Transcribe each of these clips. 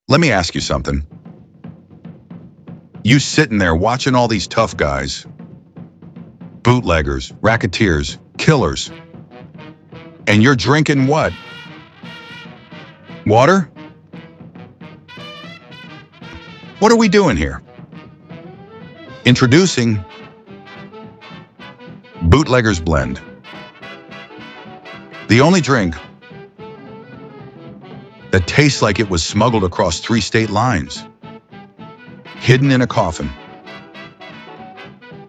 Let me ask you something. You sitting there watching all these tough guys, bootleggers, racketeers, killers, and you're drinking what? Water? What are we doing here? Introducing Bootlegger's Blend. The only drink that tastes like it was smuggled across 3 state lines, hidden in a coffin,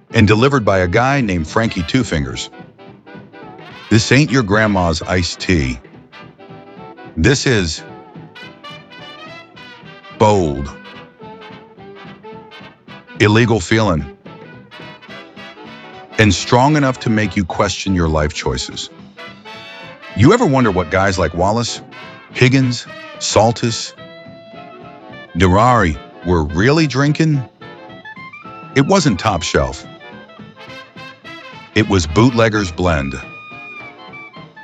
and delivered by a guy named Frankie Two Fingers. This ain't your grandma's iced tea. This is bold, illegal feeling, and strong enough to make you question your life choices. You ever wonder what guys like Wallace, Higgins, Saltis, Durari were really drinking? It wasn't top shelf. It was Bootlegger's Blend.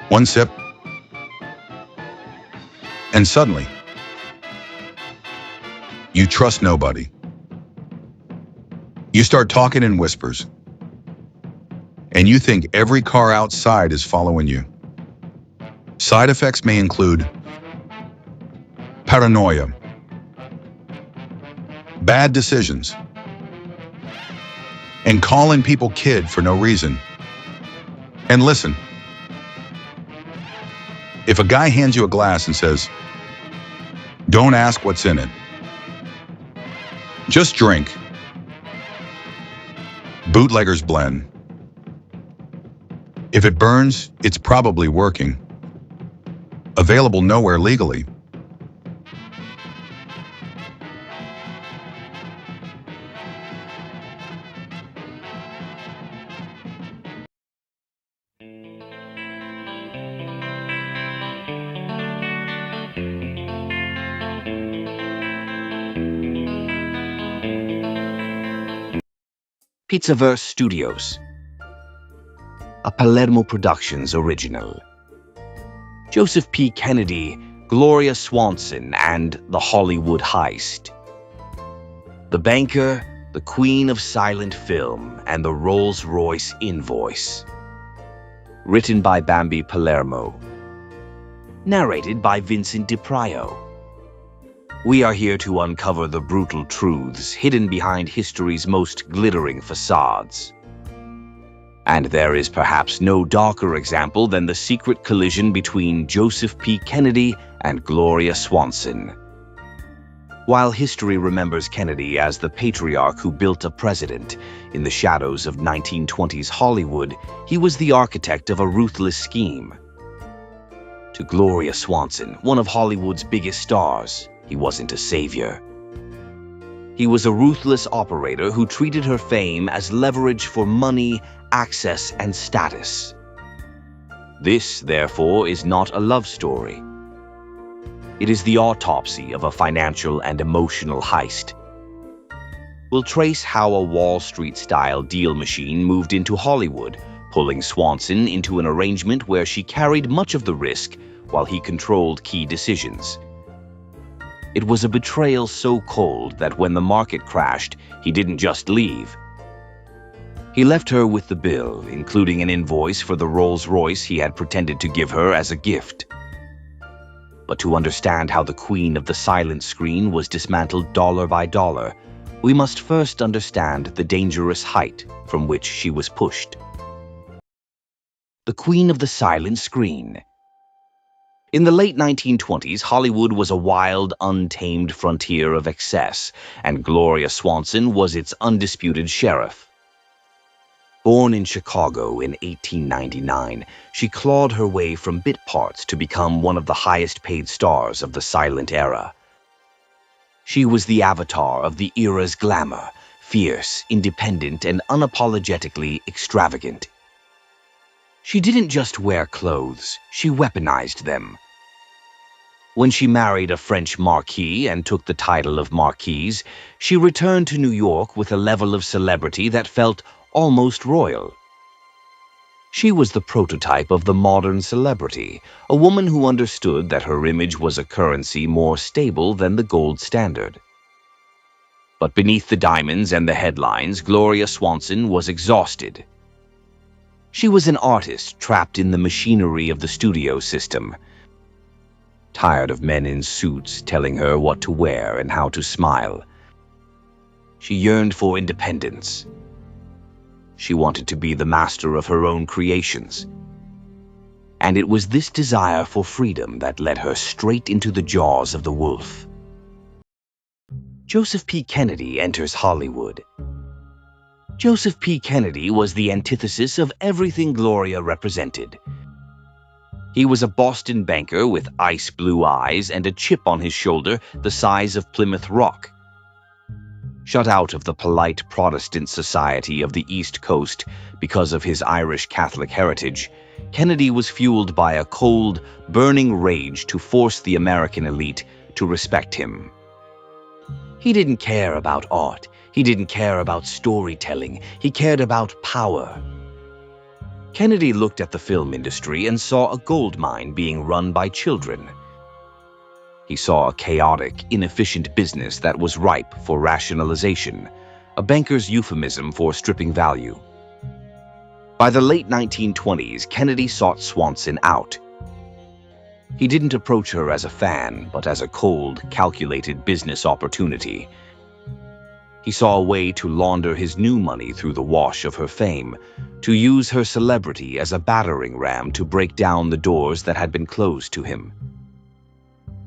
One sip, and suddenly, you trust nobody. You start talking in whispers, and you think every car outside is following you. Side effects may include paranoia, bad decisions, and calling people kid for no reason. And listen, if a guy hands you a glass and says, "Don't ask what's in it, just drink," Bootlegger's Blend. If it burns, it's probably working. Available nowhere legally. Pizzaverse Studios, a Palermo Productions original. Joseph P. Kennedy, Gloria Swanson, and the Hollywood Heist. The Banker, the Queen of Silent Film, and the Rolls-Royce Invoice. Written by Bambi Palermo. Narrated by Vincent DiPrio. We are here to uncover the brutal truths hidden behind history's most glittering facades. And there is perhaps no darker example than the secret collision between Joseph P. Kennedy and Gloria Swanson. While history remembers Kennedy as the patriarch who built a president in the shadows of 1920s Hollywood, he was the architect of a ruthless scheme. To Gloria Swanson, one of Hollywood's biggest stars, he wasn't a savior. He was a ruthless operator who treated her fame as leverage for money, access, and status. This, therefore, is not a love story. It is the autopsy of a financial and emotional heist. We'll trace how a Wall Street-style deal machine moved into Hollywood, pulling Swanson into an arrangement where she carried much of the risk while he controlled key decisions. It was a betrayal so cold that when the market crashed, he didn't just leave. He left her with the bill, including an invoice for the Rolls-Royce he had pretended to give her as a gift. But to understand how the Queen of the Silent Screen was dismantled dollar by dollar, we must first understand the dangerous height from which she was pushed. The Queen of the Silent Screen. In the late 1920s, Hollywood was a wild, untamed frontier of excess, and Gloria Swanson was its undisputed sheriff. Born in Chicago in 1899, she clawed her way from bit parts to become one of the highest-paid stars of the silent era. She was the avatar of the era's glamour, fierce, independent, and unapologetically extravagant. She didn't just wear clothes, she weaponized them. When she married a French marquis and took the title of Marquise, she returned to New York with a level of celebrity that felt almost royal. She was the prototype of the modern celebrity, a woman who understood that her image was a currency more stable than the gold standard. But beneath the diamonds and the headlines, Gloria Swanson was exhausted. She was an artist trapped in the machinery of the studio system, tired of men in suits telling her what to wear and how to smile. She yearned for independence. She wanted to be the master of her own creations. And it was this desire for freedom that led her straight into the jaws of the wolf. Joseph P. Kennedy enters Hollywood. Joseph P. Kennedy was the antithesis of everything Gloria represented. He was a Boston banker with ice blue eyes and a chip on his shoulder the size of Plymouth Rock. Shut out of the polite Protestant society of the East Coast because of his Irish Catholic heritage, Kennedy was fueled by a cold, burning rage to force the American elite to respect him. He didn't care about art. He didn't care about storytelling. He cared about power. Kennedy looked at the film industry and saw a gold mine being run by children. He saw a chaotic, inefficient business that was ripe for rationalization, a banker's euphemism for stripping value. By the late 1920s, Kennedy sought Swanson out. He didn't approach her as a fan, but as a cold, calculated business opportunity. He saw a way to launder his new money through the wash of her fame, to use her celebrity as a battering ram to break down the doors that had been closed to him.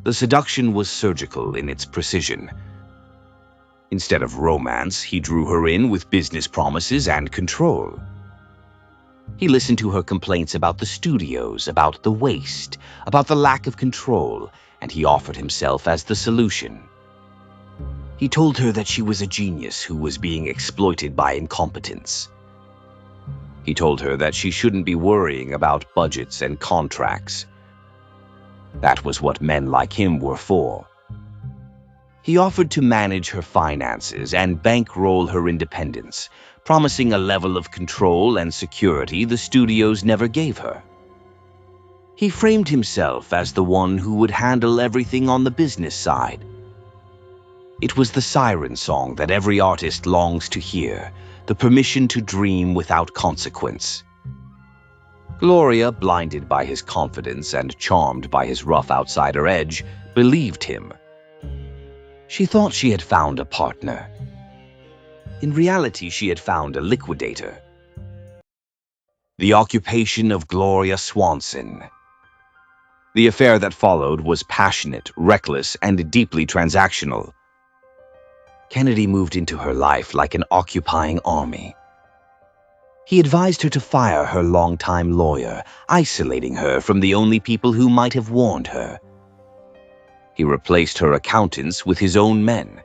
The seduction was surgical in its precision. Instead of romance, he drew her in with business promises and control. He listened to her complaints about the studios, about the waste, about the lack of control, and he offered himself as the solution. He told her that she was a genius who was being exploited by incompetence. He told her that she shouldn't be worrying about budgets and contracts. That was what men like him were for. He offered to manage her finances and bankroll her independence, promising a level of control and security the studios never gave her. He framed himself as the one who would handle everything on the business side. It was the siren song that every artist longs to hear, the permission to dream without consequence. Gloria, blinded by his confidence and charmed by his rough outsider edge, believed him. She thought she had found a partner. In reality, she had found a liquidator. The occupation of Gloria Swanson. The affair that followed was passionate, reckless, and deeply transactional. Kennedy moved into her life like an occupying army. He advised her to fire her longtime lawyer, isolating her from the only people who might have warned her. He replaced her accountants with his own men.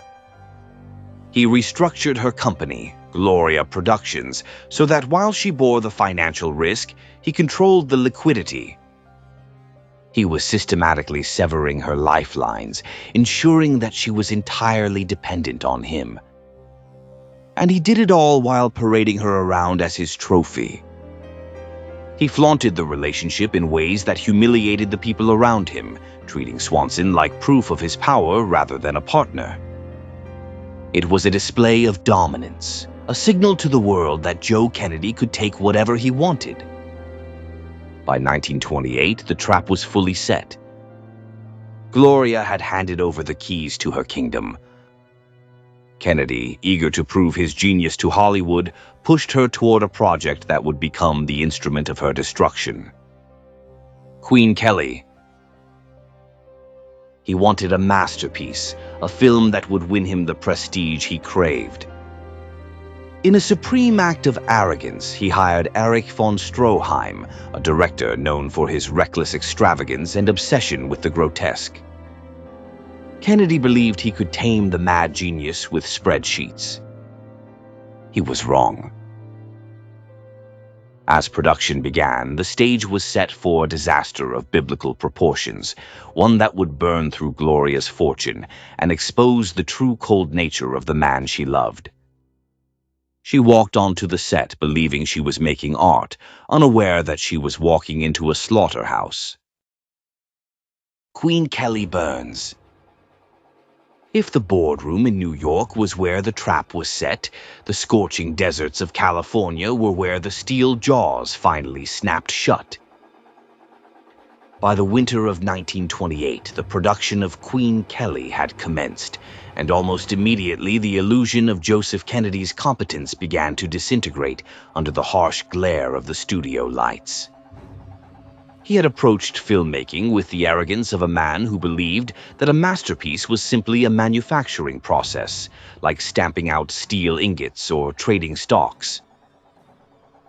He restructured her company, Gloria Productions, so that while she bore the financial risk, he controlled the liquidity. He was systematically severing her lifelines, ensuring that she was entirely dependent on him. And he did it all while parading her around as his trophy. He flaunted the relationship in ways that humiliated the people around him, treating Swanson like proof of his power rather than a partner. It was a display of dominance, a signal to the world that Joe Kennedy could take whatever he wanted. By 1928, the trap was fully set. Gloria had handed over the keys to her kingdom. Kennedy, eager to prove his genius to Hollywood, pushed her toward a project that would become the instrument of her destruction. Queen Kelly. He wanted a masterpiece, a film that would win him the prestige he craved. In a supreme act of arrogance, he hired Erich von Stroheim, a director known for his reckless extravagance and obsession with the grotesque. Kennedy believed he could tame the mad genius with spreadsheets. He was wrong. As production began, the stage was set for a disaster of biblical proportions, one that would burn through Gloria's fortune and expose the true cold nature of the man she loved. She walked onto the set believing she was making art, unaware that she was walking into a slaughterhouse. Queen Kelly burns. If the boardroom in New York was where the trap was set, the scorching deserts of California were where the steel jaws finally snapped shut. By the winter of 1928, the production of Queen Kelly had commenced, and almost immediately the illusion of Joseph Kennedy's competence began to disintegrate under the harsh glare of the studio lights. He had approached filmmaking with the arrogance of a man who believed that a masterpiece was simply a manufacturing process, like stamping out steel ingots or trading stocks.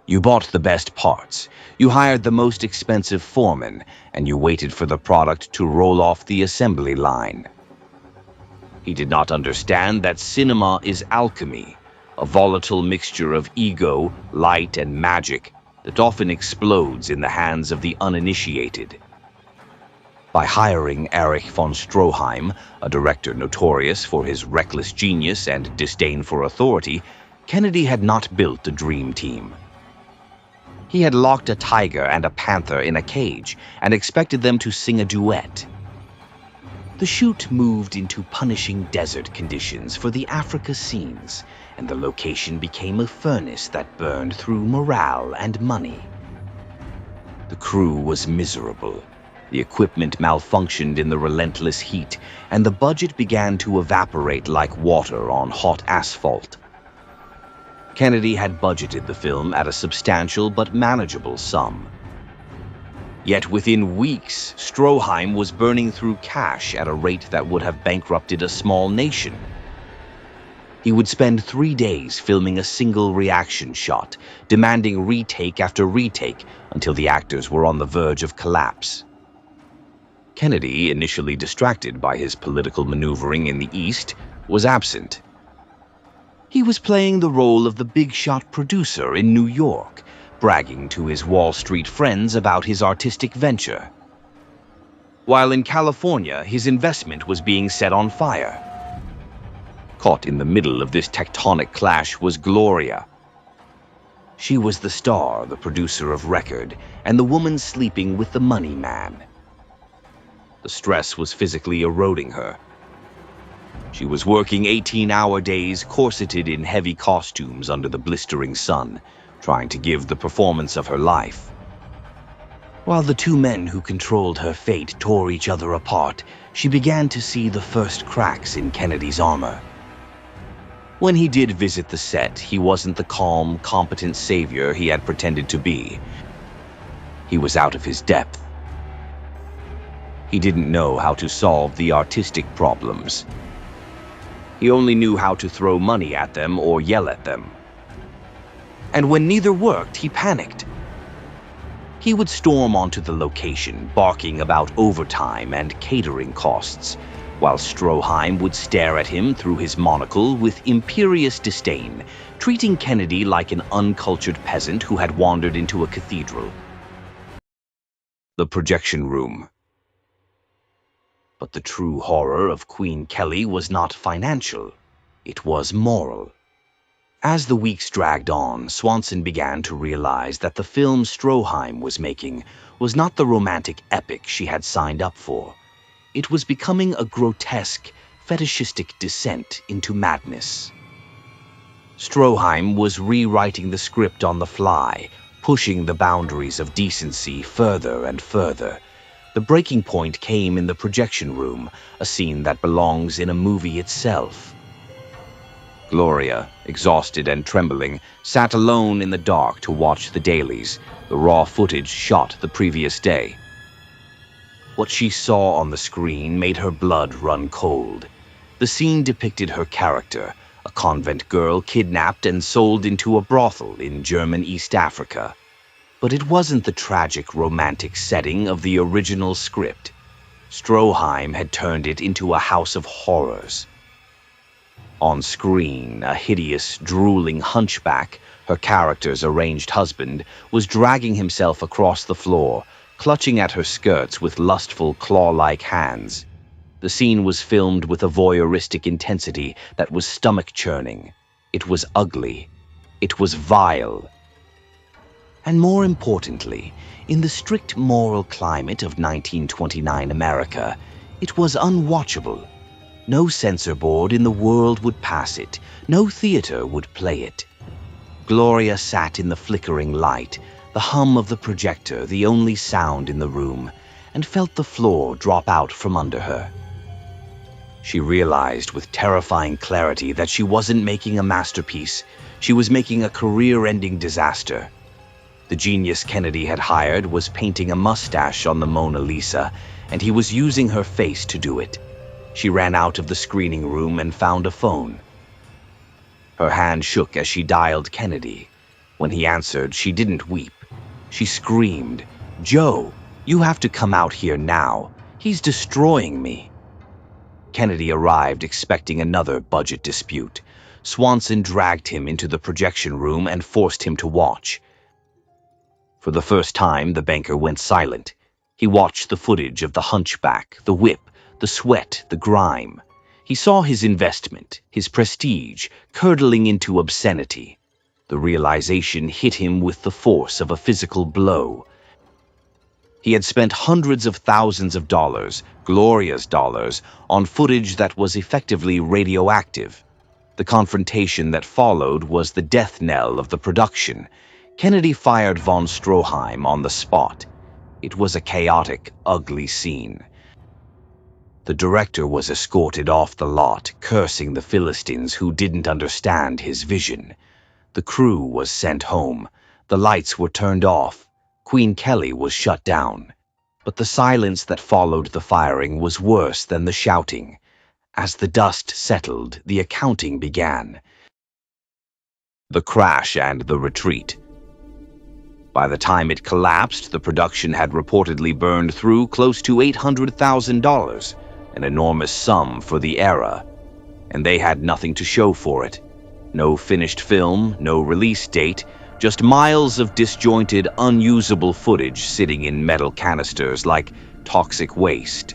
You bought the best parts, you hired the most expensive foreman, and you waited for the product to roll off the assembly line. He did not understand that cinema is alchemy, a volatile mixture of ego, light, and magic that often explodes in the hands of the uninitiated. By hiring Erich von Stroheim, a director notorious for his reckless genius and disdain for authority, Kennedy had not built a dream team. He had locked a tiger and a panther in a cage and expected them to sing a duet. The shoot moved into punishing desert conditions for the Africa scenes, and the location became a furnace that burned through morale and money. The crew was miserable. The equipment malfunctioned in the relentless heat, and the budget began to evaporate like water on hot asphalt. Kennedy had budgeted the film at a substantial but manageable sum. Yet within weeks, Stroheim was burning through cash at a rate that would have bankrupted a small nation. He would spend 3 days filming a single reaction shot, demanding retake after retake until the actors were on the verge of collapse. Kennedy, initially distracted by his political maneuvering in the East, was absent. He was playing the role of the big-shot producer in New York, bragging to his Wall Street friends about his artistic venture. While in California, his investment was being set on fire. Caught in the middle of this tectonic clash was Gloria. She was the star, the producer of record, and the woman sleeping with the money man. The stress was physically eroding her. She was working 18-hour days, corseted in heavy costumes under the blistering sun, trying to give the performance of her life. While the two men who controlled her fate tore each other apart, she began to see the first cracks in Kennedy's armor. When he did visit the set, he wasn't the calm, competent savior he had pretended to be. He was out of his depth. He didn't know how to solve the artistic problems. He only knew how to throw money at them or yell at them. And when neither worked, he panicked. He would storm onto the location, barking about overtime and catering costs, while Stroheim would stare at him through his monocle with imperious disdain, treating Kennedy like an uncultured peasant who had wandered into a cathedral. The projection room. But the true horror of Queen Kelly was not financial. It was moral. As the weeks dragged on, Swanson began to realize that the film Stroheim was making was not the romantic epic she had signed up for. It was becoming a grotesque, fetishistic descent into madness. Stroheim was rewriting the script on the fly, pushing the boundaries of decency further and further. The breaking point came in the projection room, a scene that belongs in a movie itself. Gloria, exhausted and trembling, sat alone in the dark to watch the dailies, the raw footage shot the previous day. What she saw on the screen made her blood run cold. The scene depicted her character, a convent girl kidnapped and sold into a brothel in German East Africa. But it wasn't the tragic romantic setting of the original script. Stroheim had turned it into a house of horrors. On screen, a hideous, drooling hunchback, her character's arranged husband, was dragging himself across the floor, clutching at her skirts with lustful, claw-like hands. The scene was filmed with a voyeuristic intensity that was stomach-churning. It was ugly. It was vile. And more importantly, in the strict moral climate of 1929 America, it was unwatchable. No censor board in the world would pass it. No theater would play it. Gloria sat in the flickering light, the hum of the projector the only sound in the room, and felt the floor drop out from under her. She realized with terrifying clarity that she wasn't making a masterpiece. She was making a career-ending disaster. The genius Kennedy had hired was painting a mustache on the Mona Lisa, and he was using her face to do it. She ran out of the screening room and found a phone. Her hand shook as she dialed Kennedy. When he answered, she didn't weep. She screamed, "Joe, you have to come out here now. He's destroying me." Kennedy arrived expecting another budget dispute. Swanson dragged him into the projection room and forced him to watch. For the first time, the banker went silent. He watched the footage of the hunchback, the whip, the sweat, the grime. He saw his investment, his prestige, curdling into obscenity. The realization hit him with the force of a physical blow. He had spent hundreds of thousands of dollars, Gloria's dollars, on footage that was effectively radioactive. The confrontation that followed was the death knell of the production. Kennedy fired von Stroheim on the spot. It was a chaotic, ugly scene. The director was escorted off the lot, cursing the Philistines who didn't understand his vision. The crew was sent home. The lights were turned off. Queen Kelly was shut down. But the silence that followed the firing was worse than the shouting. As the dust settled, the accounting began. The crash and the retreat. By the time it collapsed, the production had reportedly burned through close to $800,000, an enormous sum for the era, and they had nothing to show for it. No finished film, no release date, just miles of disjointed, unusable footage sitting in metal canisters like toxic waste.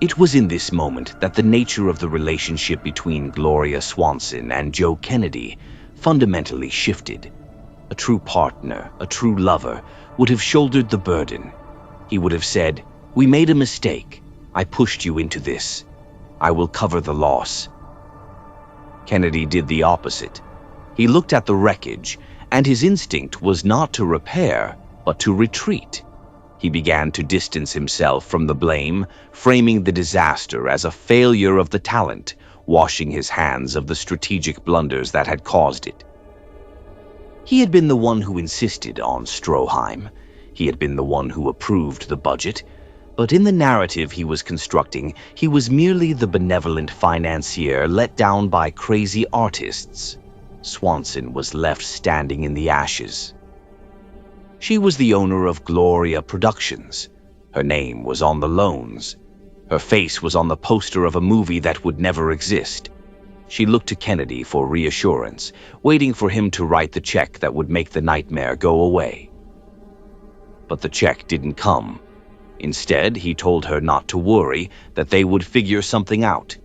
It was in this moment that the nature of the relationship between Gloria Swanson and Joe Kennedy fundamentally shifted. A true partner, a true lover, would have shouldered the burden. He would have said, "We made a mistake. I pushed you into this. I will cover the loss." Kennedy did the opposite. He looked at the wreckage, and his instinct was not to repair, but to retreat. He began to distance himself from the blame, framing the disaster as a failure of the talent, washing his hands of the strategic blunders that had caused it. He had been the one who insisted on Stroheim. He had been the one who approved the budget. But in the narrative he was constructing, he was merely the benevolent financier let down by crazy artists. Swanson was left standing in the ashes. She was the owner of Gloria Productions. Her name was on the loans. Her face was on the poster of a movie that would never exist. She looked to Kennedy for reassurance, waiting for him to write the check that would make the nightmare go away. But the check didn't come. Instead, he told her not to worry, that they would figure something out.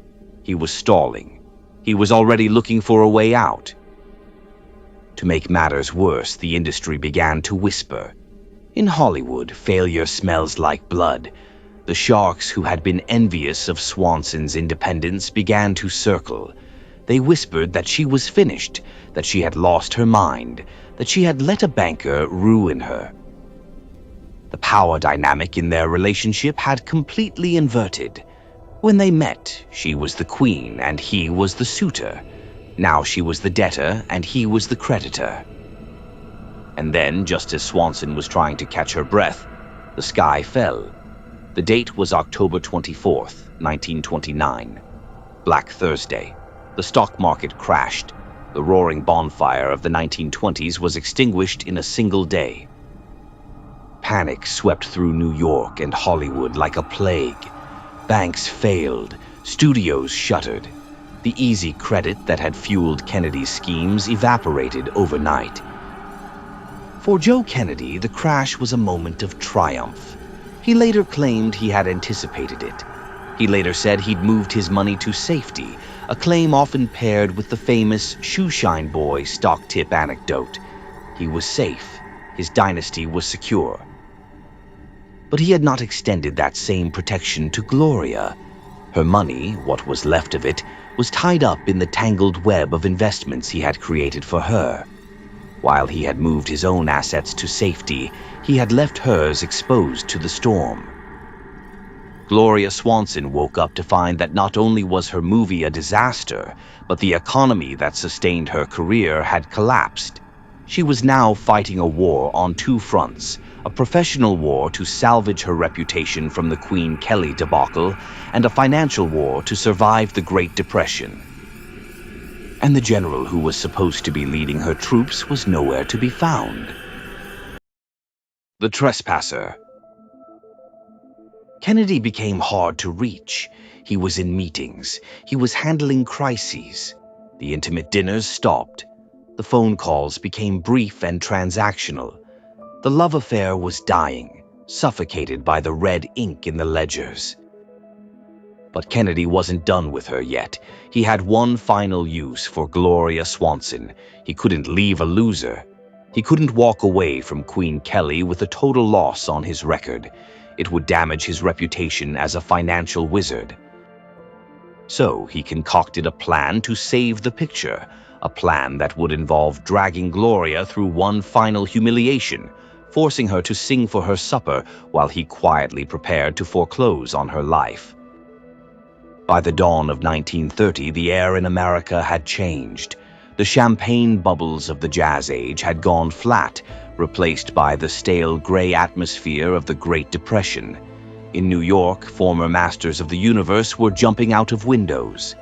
He was stalling. He was already looking for a way out. To make matters worse, the industry began to whisper. In Hollywood, failure smells like blood. The sharks who had been envious of Swanson's independence began to circle. They whispered that she was finished, that she had lost her mind, that she had let a banker ruin her. The power dynamic in their relationship had completely inverted. When they met, she was the queen and he was the suitor. Now she was the debtor and he was the creditor. And then, just as Swanson was trying to catch her breath, the sky fell. The date was October 24th, 1929. Black Thursday. The stock market crashed. The roaring bonfire of the 1920s was extinguished in a single day. Panic swept through New York and Hollywood like a plague. Banks failed. Studios shuttered. The easy credit that had fueled Kennedy's schemes evaporated overnight. For Joe Kennedy, the crash was a moment of triumph. He later claimed he had anticipated it. He later said he'd moved his money to safety, a claim often paired with the famous shoeshine boy stock tip anecdote. He was safe, his dynasty was secure. But he had not extended that same protection to Gloria. Her money, what was left of it, was tied up in the tangled web of investments he had created for her. While he had moved his own assets to safety, he had left hers exposed to the storm. Gloria Swanson woke up to find that not only was her movie a disaster, but the economy that sustained her career had collapsed. She was now fighting a war on two fronts, a professional war to salvage her reputation from the Queen Kelly debacle, and a financial war to survive the Great Depression. And the general who was supposed to be leading her troops was nowhere to be found. The Trespasser. Kennedy became hard to reach. He was in meetings. He was handling crises. The intimate dinners stopped. The phone calls became brief and transactional. The love affair was dying, suffocated by the red ink in the ledgers. But Kennedy wasn't done with her yet. He had one final use for Gloria Swanson. He couldn't leave a loser. He couldn't walk away from Queen Kelly with a total loss on his record. It would damage his reputation as a financial wizard. So he concocted a plan to save the picture, a plan that would involve dragging Gloria through one final humiliation, forcing her to sing for her supper while he quietly prepared to foreclose on her life. By the dawn of 1930, the air in America had changed. The champagne bubbles of the Jazz Age had gone flat, replaced by the stale gray atmosphere of the Great Depression. In New York, former masters of the universe were jumping out of windows.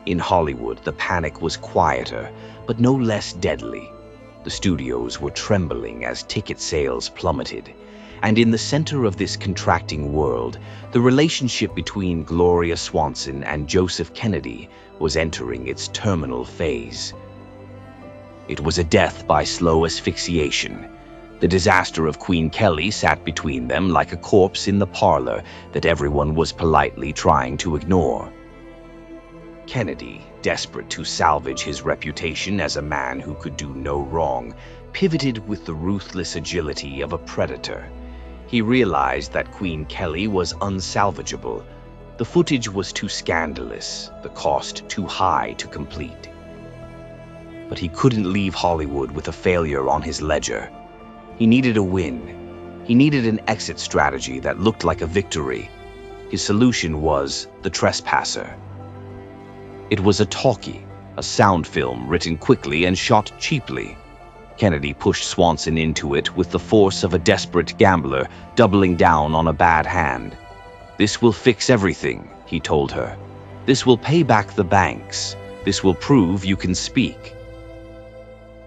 In Hollywood, the panic was quieter, but no less deadly. The studios were trembling as ticket sales plummeted. And in the center of this contracting world, the relationship between Gloria Swanson and Joseph Kennedy was entering its terminal phase. It was a death by slow asphyxiation. The disaster of Queen Kelly sat between them like a corpse in the parlor that everyone was politely trying to ignore. Kennedy, desperate to salvage his reputation as a man who could do no wrong, pivoted with the ruthless agility of a predator. He realized that Queen Kelly was unsalvageable. The footage was too scandalous, the cost too high to complete. But he couldn't leave Hollywood with a failure on his ledger. He needed a win. He needed an exit strategy that looked like a victory. His solution was The Trespasser. It was a talkie, a sound film written quickly and shot cheaply. Kennedy pushed Swanson into it with the force of a desperate gambler doubling down on a bad hand. "This will fix everything," he told her. "This will pay back the banks. This will prove you can speak."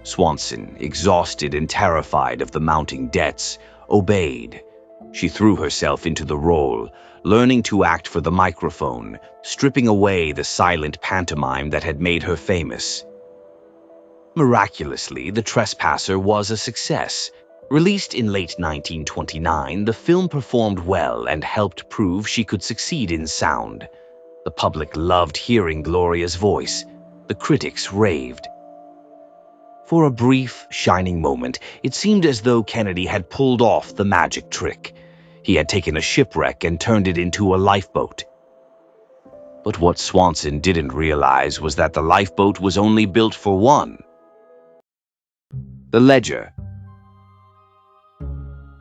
Swanson, exhausted and terrified of the mounting debts, obeyed. She threw herself into the role, learning to act for the microphone, stripping away the silent pantomime that had made her famous. Miraculously, The Trespasser was a success. Released in late 1929, the film performed well and helped prove she could succeed in sound. The public loved hearing Gloria's voice. The critics raved. For a brief, shining moment, it seemed as though Kennedy had pulled off the magic trick. He had taken a shipwreck and turned it into a lifeboat. But what Swanson didn't realize was that the lifeboat was only built for one. The ledger.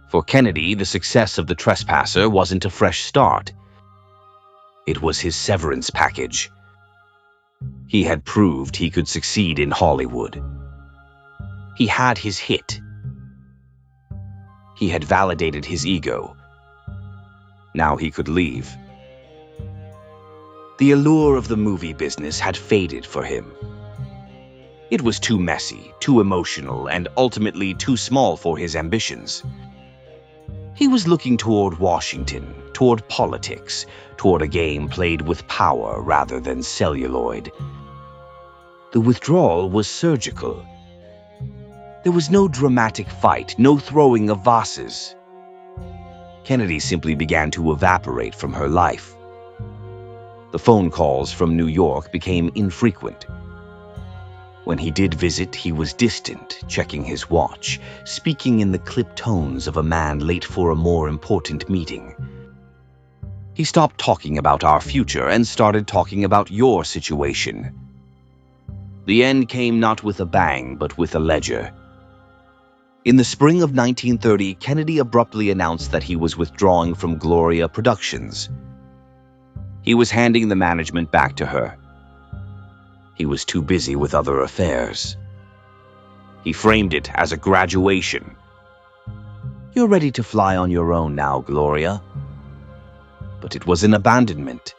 For Kennedy, the success of The Trespasser wasn't a fresh start. It was his severance package. He had proved he could succeed in Hollywood. He had his hit. He had validated his ego. Now he could leave. The allure of the movie business had faded for him. It was too messy, too emotional, and ultimately too small for his ambitions. He was looking toward Washington, toward politics, toward a game played with power rather than celluloid. The withdrawal was surgical. There was no dramatic fight, no throwing of vases. Kennedy simply began to evaporate from her life. The phone calls from New York became infrequent. When he did visit, he was distant, checking his watch, speaking in the clipped tones of a man late for a more important meeting. He stopped talking about our future and started talking about your situation. The end came not with a bang, but with a ledger. In the spring of 1930, Kennedy abruptly announced that he was withdrawing from Gloria Productions. He was handing the management back to her. He was too busy with other affairs. He framed it as a graduation. "You're ready to fly on your own now, Gloria." But it was an abandonment.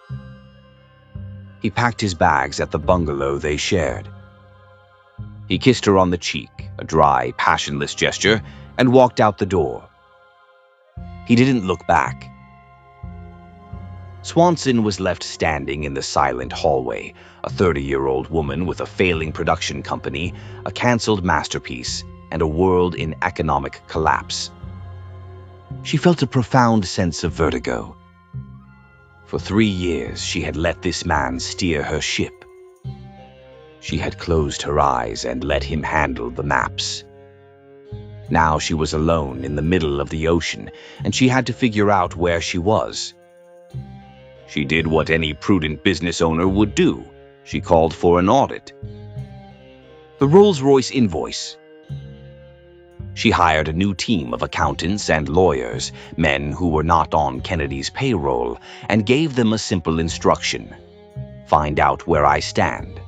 He packed his bags at the bungalow they shared. He kissed her on the cheek, a dry, passionless gesture, and walked out the door. He didn't look back. Swanson was left standing in the silent hallway, a 30-year-old woman with a failing production company, a canceled masterpiece, and a world in economic collapse. She felt a profound sense of vertigo. For 3 years, she had let this man steer her ship. She had closed her eyes and let him handle the maps. Now she was alone in the middle of the ocean, and she had to figure out where she was. She did what any prudent business owner would do. She called for an audit. The Rolls-Royce invoice. She hired a new team of accountants and lawyers, men who were not on Kennedy's payroll, and gave them a simple instruction: find out where I stand.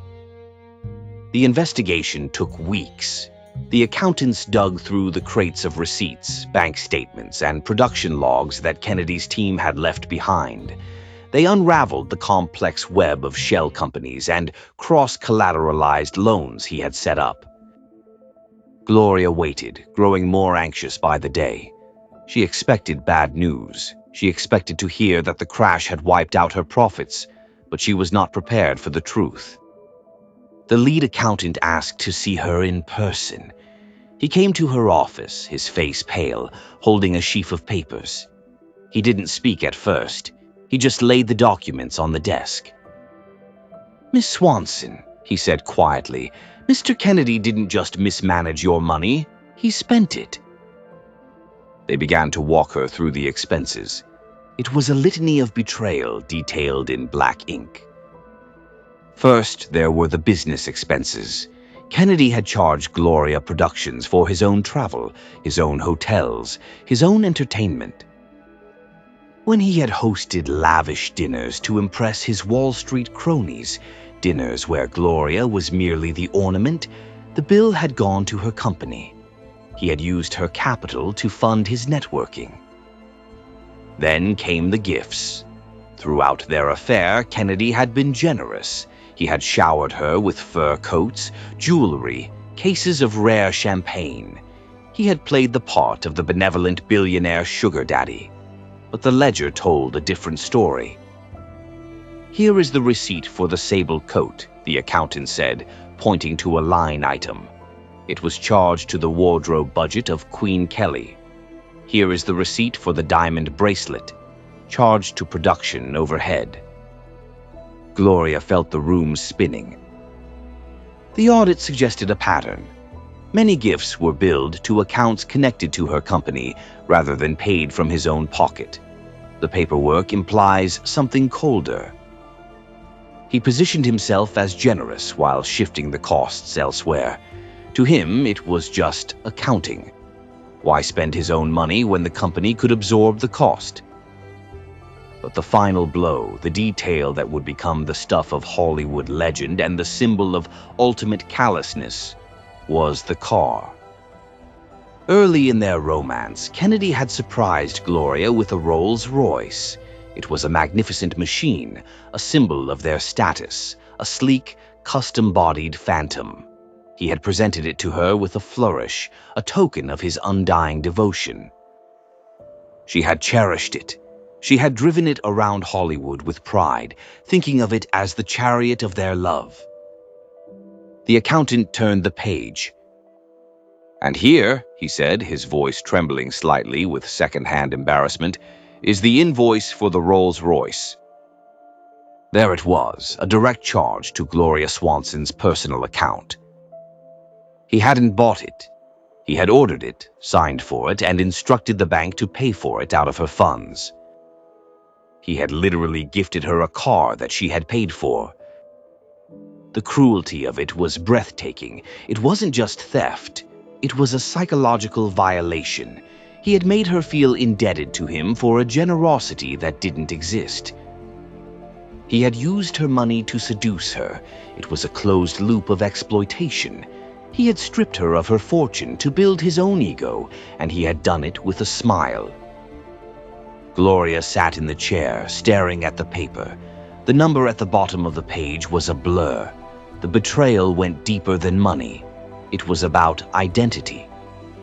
The investigation took weeks. The accountants dug through the crates of receipts, bank statements, and production logs that Kennedy's team had left behind. They unraveled the complex web of shell companies and cross-collateralized loans he had set up. Gloria waited, growing more anxious by the day. She expected bad news. She expected to hear that the crash had wiped out her profits, but she was not prepared for the truth. The lead accountant asked to see her in person. He came to her office, his face pale, holding a sheaf of papers. He didn't speak at first. He just laid the documents on the desk. "Miss Swanson," he said quietly, "Mr. Kennedy didn't just mismanage your money, he spent it." They began to walk her through the expenses. It was a litany of betrayal detailed in black ink. First, there were the business expenses. Kennedy had charged Gloria Productions for his own travel, his own hotels, his own entertainment. When he had hosted lavish dinners to impress his Wall Street cronies, dinners where Gloria was merely the ornament, the bill had gone to her company. He had used her capital to fund his networking. Then came the gifts. Throughout their affair, Kennedy had been generous. He had showered her with fur coats, jewelry, cases of rare champagne. He had played the part of the benevolent billionaire sugar daddy. But the ledger told a different story. "Here is the receipt for the sable coat," the accountant said, pointing to a line item. It was charged to the wardrobe budget of Queen Kelly. "Here is the receipt for the diamond bracelet, charged to production overhead." Gloria felt the room spinning. The audit suggested a pattern. Many gifts were billed to accounts connected to her company rather than paid from his own pocket. The paperwork implies something colder. He positioned himself as generous while shifting the costs elsewhere. To him, it was just accounting. Why spend his own money when the company could absorb the cost? But the final blow, the detail that would become the stuff of Hollywood legend and the symbol of ultimate callousness, was the car. Early in their romance, Kennedy had surprised Gloria with a Rolls-Royce. It was a magnificent machine, a symbol of their status, a sleek, custom-bodied phantom. He had presented it to her with a flourish, a token of his undying devotion. She had cherished it. She had driven it around Hollywood with pride, thinking of it as the chariot of their love. The accountant turned the page. "And here," he said, his voice trembling slightly with second-hand embarrassment, "is the invoice for the Rolls-Royce." There it was, a direct charge to Gloria Swanson's personal account. He hadn't bought it. He had ordered it, signed for it, and instructed the bank to pay for it out of her funds. He had literally gifted her a car that she had paid for. The cruelty of it was breathtaking. It wasn't just theft. It was a psychological violation. He had made her feel indebted to him for a generosity that didn't exist. He had used her money to seduce her. It was a closed loop of exploitation. He had stripped her of her fortune to build his own ego, and he had done it with a smile. Gloria sat in the chair, staring at the paper. The number at the bottom of the page was a blur. The betrayal went deeper than money. It was about identity.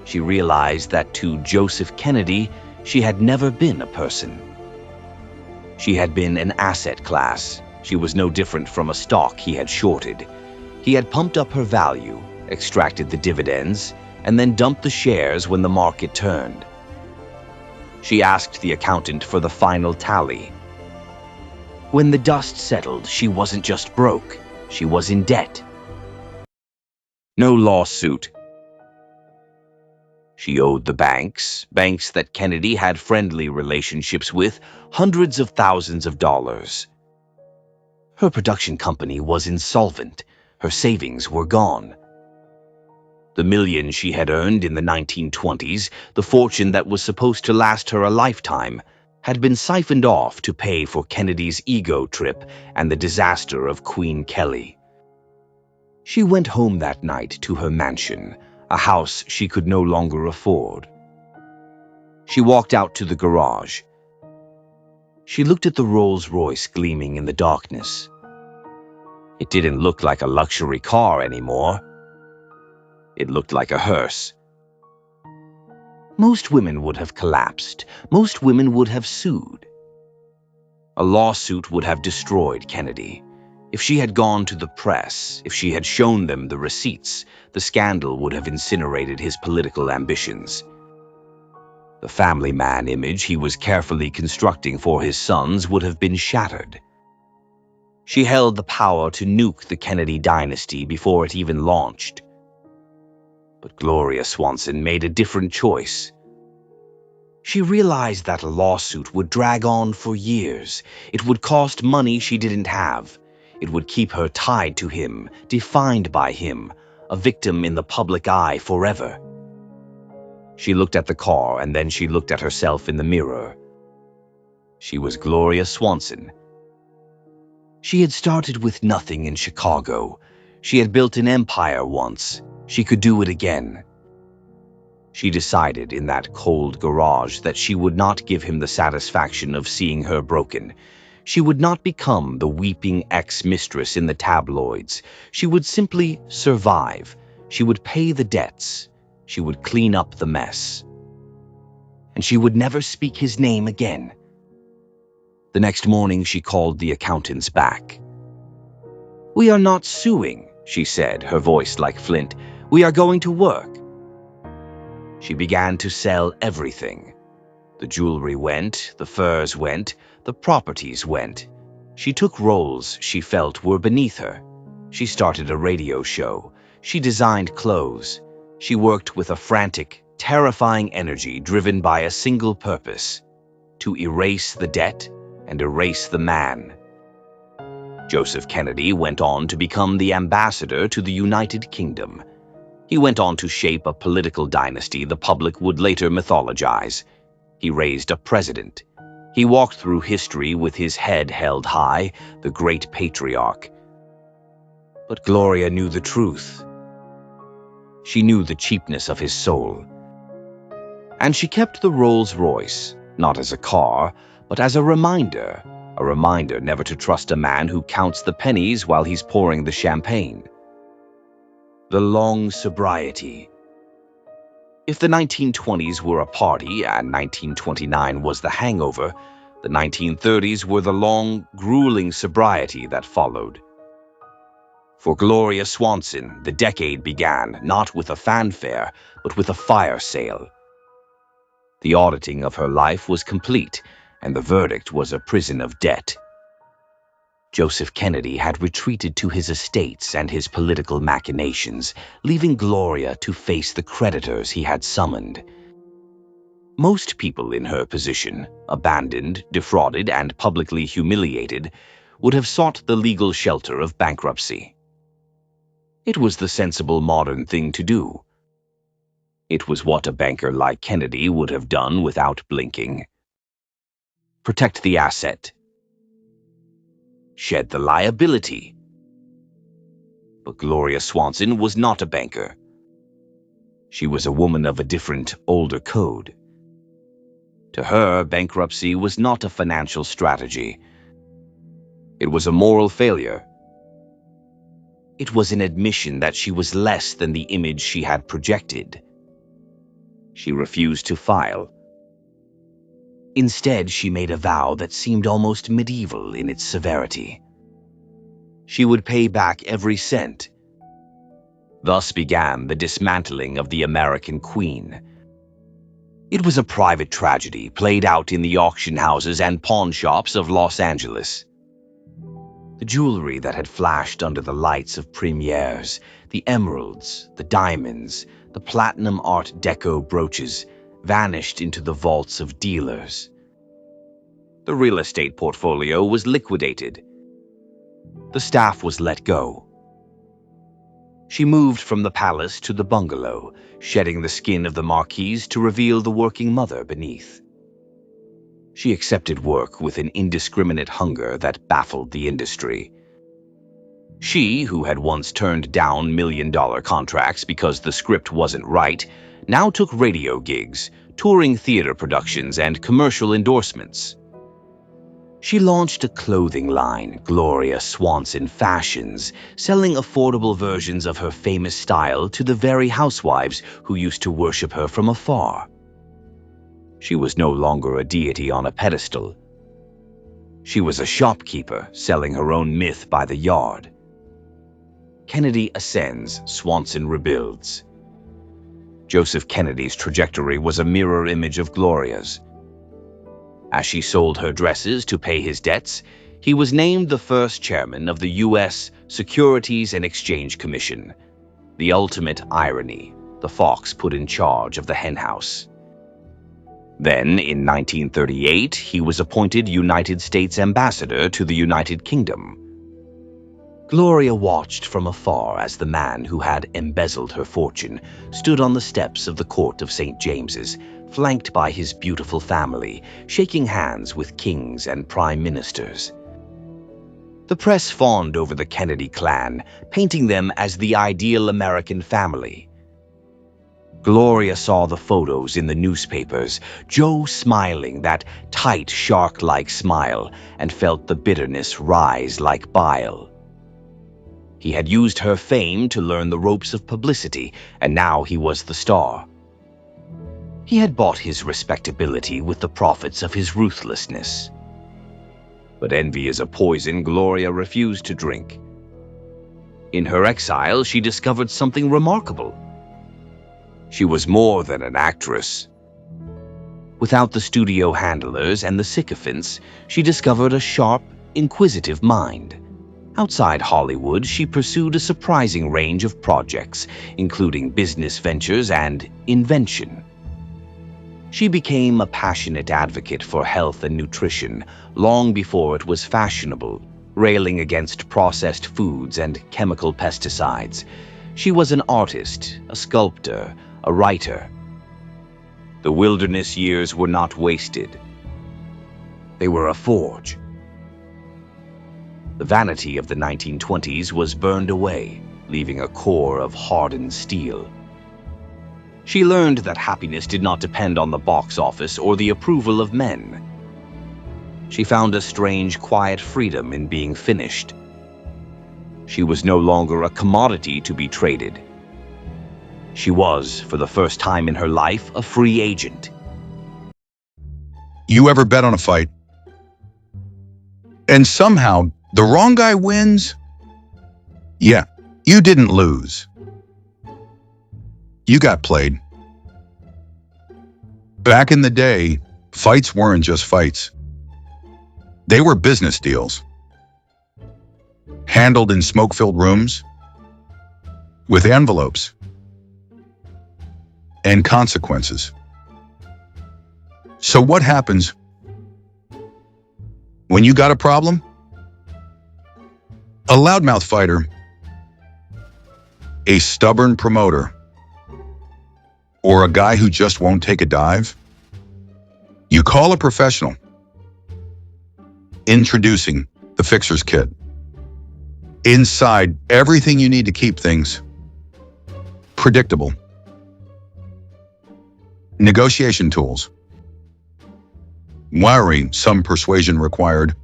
She realized that to Joseph Kennedy, she had never been a person. She had been an asset class. She was no different from a stock he had shorted. He had pumped up her value, extracted the dividends, and then dumped the shares when the market turned. She asked the accountant for the final tally. When the dust settled, she wasn't just broke, she was in debt. No lawsuit. She owed the banks that Kennedy had friendly relationships with, hundreds of thousands of dollars. Her production company was insolvent. Her savings were gone. The millions she had earned in the 1920s, the fortune that was supposed to last her a lifetime, had been siphoned off to pay for Kennedy's ego trip and the disaster of Queen Kelly. She went home that night to her mansion, a house she could no longer afford. She walked out to the garage. She looked at the Rolls-Royce gleaming in the darkness. It didn't look like a luxury car anymore. It looked like a hearse. Most women would have collapsed. Most women would have sued. A lawsuit would have destroyed Kennedy. If she had gone to the press, if she had shown them the receipts, the scandal would have incinerated his political ambitions. The family man image he was carefully constructing for his sons would have been shattered. She held the power to nuke the Kennedy dynasty before it even launched. But Gloria Swanson made a different choice. She realized that a lawsuit would drag on for years. It would cost money she didn't have. It would keep her tied to him, defined by him, a victim in the public eye forever. She looked at the car, and then she looked at herself in the mirror. She was Gloria Swanson. She had started with nothing in Chicago. She had built an empire once. She could do it again. She decided in that cold garage that she would not give him the satisfaction of seeing her broken. She would not become the weeping ex-mistress in the tabloids. She would simply survive. She would pay the debts. She would clean up the mess. And she would never speak his name again. The next morning, she called the accountants back. "We are not suing," she said, her voice like flint. "We are going to work." She began to sell everything. The jewelry went, the furs went, the properties went. She took roles she felt were beneath her. She started a radio show. She designed clothes. She worked with a frantic, terrifying energy driven by a single purpose: to erase the debt and erase the man. Joseph Kennedy went on to become the ambassador to the United Kingdom. He went on to shape a political dynasty the public would later mythologize. He raised a president. He walked through history with his head held high, the great patriarch. But Gloria knew the truth. She knew the cheapness of his soul. And she kept the Rolls-Royce, not as a car, but as a reminder never to trust a man who counts the pennies while he's pouring the champagne. The long sobriety. If the 1920s were a party and 1929 was the hangover, the 1930s were the long, grueling sobriety that followed. For Gloria Swanson, the decade began not with a fanfare, but with a fire sale. The auditing of her life was complete, and the verdict was a prison of debt. Joseph Kennedy had retreated to his estates and his political machinations, leaving Gloria to face the creditors he had summoned. Most people in her position, abandoned, defrauded, and publicly humiliated, would have sought the legal shelter of bankruptcy. It was the sensible modern thing to do. It was what a banker like Kennedy would have done without blinking. Protect the asset. Shed the liability. But Gloria Swanson was not a banker. She was a woman of a different, older code. To her, bankruptcy was not a financial strategy. It was a moral failure. It was an admission that she was less than the image she had projected. She refused to file. Instead, she made a vow that seemed almost medieval in its severity. She would pay back every cent. Thus began the dismantling of the American Queen. It was a private tragedy played out in the auction houses and pawn shops of Los Angeles. The jewelry that had flashed under the lights of premieres, the emeralds, the diamonds, the platinum Art Deco brooches, vanished into the vaults of dealers. The real estate portfolio was liquidated. The staff was let go. She moved from the palace to the bungalow, shedding the skin of the marquise to reveal the working mother beneath. She accepted work with an indiscriminate hunger that baffled the industry. She, who had once turned down million-dollar contracts because the script wasn't right, now took radio gigs, touring theater productions, and commercial endorsements. She launched a clothing line, Gloria Swanson Fashions, selling affordable versions of her famous style to the very housewives who used to worship her from afar. She was no longer a deity on a pedestal. She was a shopkeeper selling her own myth by the yard. Kennedy ascends, Swanson rebuilds. Joseph Kennedy's trajectory was a mirror image of Gloria's. As she sold her dresses to pay his debts, he was named the first chairman of the U.S. Securities and Exchange Commission. The ultimate irony, the fox put in charge of the henhouse. Then, in 1938, he was appointed United States Ambassador to the United Kingdom. Gloria watched from afar as the man who had embezzled her fortune stood on the steps of the court of St. James's, flanked by his beautiful family, shaking hands with kings and prime ministers. The press fawned over the Kennedy clan, painting them as the ideal American family. Gloria saw the photos in the newspapers, Joe smiling that tight, shark-like smile, and felt the bitterness rise like bile. He had used her fame to learn the ropes of publicity, and now he was the star. He had bought his respectability with the profits of his ruthlessness. But envy is a poison Gloria refused to drink. In her exile, she discovered something remarkable. She was more than an actress. Without the studio handlers and the sycophants, she discovered a sharp, inquisitive mind. Outside Hollywood, she pursued a surprising range of projects, including business ventures and invention. She became a passionate advocate for health and nutrition long before it was fashionable, railing against processed foods and chemical pesticides. She was an artist, a sculptor, a writer. The wilderness years were not wasted. They were a forge. The vanity of the 1920s was burned away, leaving a core of hardened steel. She learned that happiness did not depend on the box office or the approval of men. She found a strange, quiet freedom in being finished. She was no longer a commodity to be traded. She was, for the first time in her life, a free agent. You ever bet on a fight? And somehow, the wrong guy wins? Yeah, you didn't lose. You got played. Back in the day, fights weren't just fights. They were business deals. handled in smoke-filled rooms, with envelopes and consequences. So what happens when you got a problem? A loudmouth fighter, a stubborn promoter, or a guy who just won't take a dive? You call a professional. Introducing the Fixer's Kit. Inside, everything you need to keep things predictable. Negotiation tools. Wiring, some persuasion required.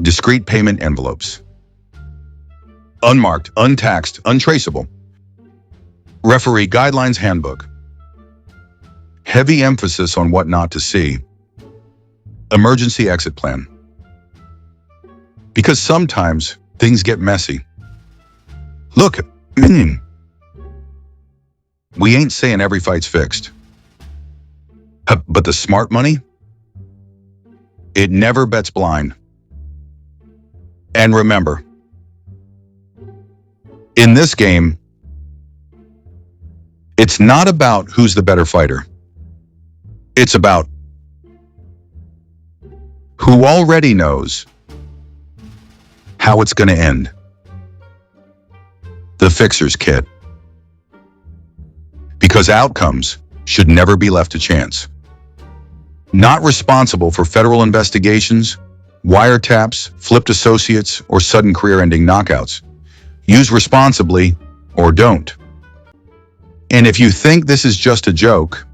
Discrete payment envelopes. Unmarked, untaxed, untraceable. Referee Guidelines Handbook. Heavy emphasis on what not to see. Emergency exit plan. Because sometimes things get messy. Look, we ain't saying every fight's fixed. But the smart money? It never bets blind. And remember, in this game, it's not about who's the better fighter. It's about who already knows how it's going to end. The Fixer's Kit. Because outcomes should never be left to chance. Not responsible for federal investigations, wiretaps, flipped associates, or sudden career-ending knockouts. Use responsibly or don't. And if you think this is just a joke,